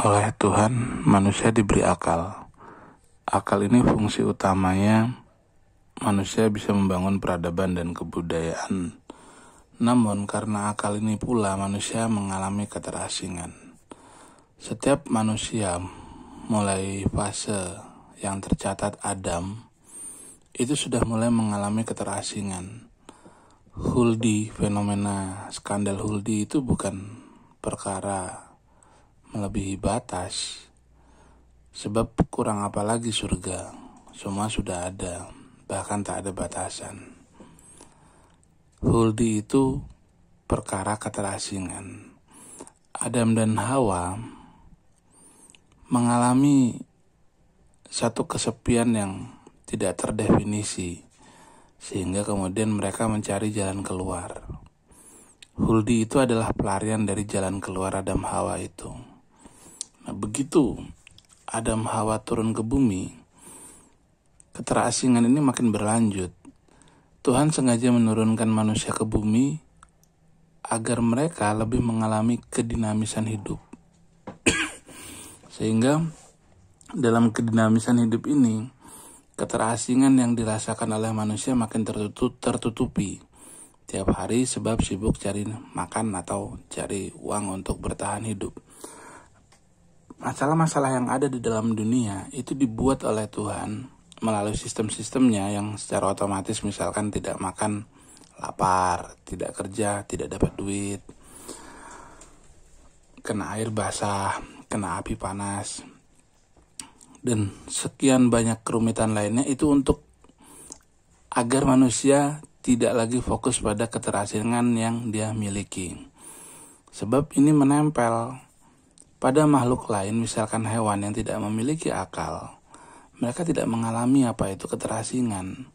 Oleh Tuhan, manusia diberi akal. Akal ini fungsi utamanya manusia bisa membangun peradaban dan kebudayaan. Namun karena akal ini pula manusia mengalami keterasingan. Setiap manusia mulai fase yang tercatat Adam itu sudah mulai mengalami keterasingan. Huldi, fenomena skandal Huldi itu bukan perkara melebihi batas. Sebab kurang apa lagi surga, semua sudah ada, bahkan tak ada batasan. Huldi itu perkara keterasingan. Adam dan Hawa mengalami satu kesepian yang tidak terdefinisi, sehingga kemudian mereka mencari jalan keluar. Huldi itu adalah pelarian dari jalan keluar Adam Hawa itu. Nah, begitu Adam Hawa turun ke bumi, keterasingan ini makin berlanjut. Tuhan sengaja menurunkan manusia ke bumi agar mereka lebih mengalami kedinamisan hidup. Sehingga dalam kedinamisan hidup ini, keterasingan yang dirasakan oleh manusia makin tertutupi tiap hari sebab sibuk cari makan atau cari uang untuk bertahan hidup. Masalah-masalah yang ada di dalam dunia itu dibuat oleh Tuhan melalui sistem-sistemnya yang secara otomatis, misalkan tidak makan lapar, tidak kerja tidak dapat duit, kena air basah, kena api panas, dan sekian banyak kerumitan lainnya. Itu untuk agar manusia tidak lagi fokus pada keterasingan yang dia miliki. Sebab ini menempel pada makhluk lain, misalkan hewan yang tidak memiliki akal. Mereka tidak mengalami apa itu keterasingan.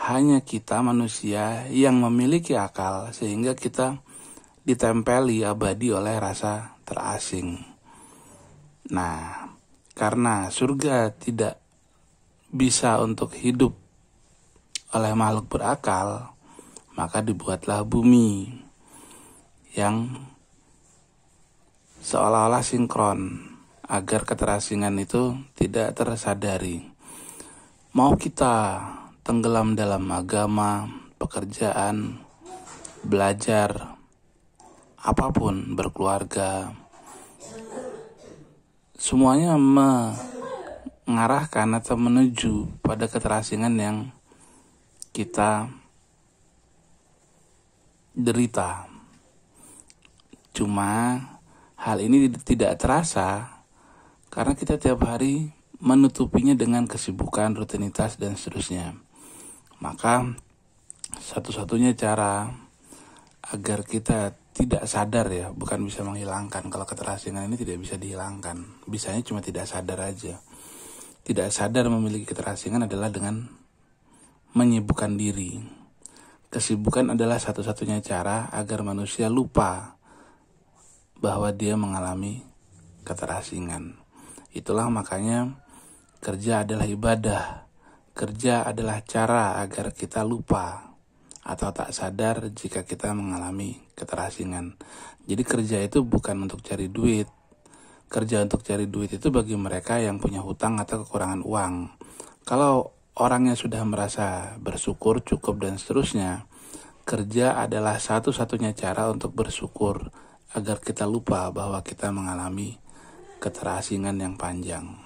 Hanya kita manusia yang memiliki akal, sehingga kita ditempeli abadi oleh rasa terasing. Nah, karena surga tidak bisa untuk hidup oleh makhluk berakal, maka dibuatlah bumi yang seolah-olah sinkron agar keterasingan itu tidak tersadari. Mau kita tenggelam dalam agama, pekerjaan, belajar, apapun, berkeluarga, semuanya mengarahkan atau menuju pada keterasingan yang kita derita. Cuma hal ini tidak terasa karena kita tiap hari menutupinya dengan kesibukan, rutinitas, dan seterusnya. Maka satu-satunya cara agar kita tidak sadar, ya, bukan bisa menghilangkan. Kalau keterasingan ini tidak bisa dihilangkan, bisanya cuma tidak sadar aja. Tidak sadar memiliki keterasingan adalah dengan menyibukkan diri. Kesibukan adalah satu-satunya cara agar manusia lupa bahwa dia mengalami keterasingan. Itulah makanya kerja adalah ibadah. Kerja adalah cara agar kita lupa atau tak sadar jika kita mengalami keterasingan. Jadi kerja itu bukan untuk cari duit. Kerja untuk cari duit itu bagi mereka yang punya hutang atau kekurangan uang. Kalau orangnya sudah merasa bersyukur, cukup, dan seterusnya, kerja adalah satu-satunya cara untuk bersyukur agar kita lupa bahwa kita mengalami keterasingan yang panjang.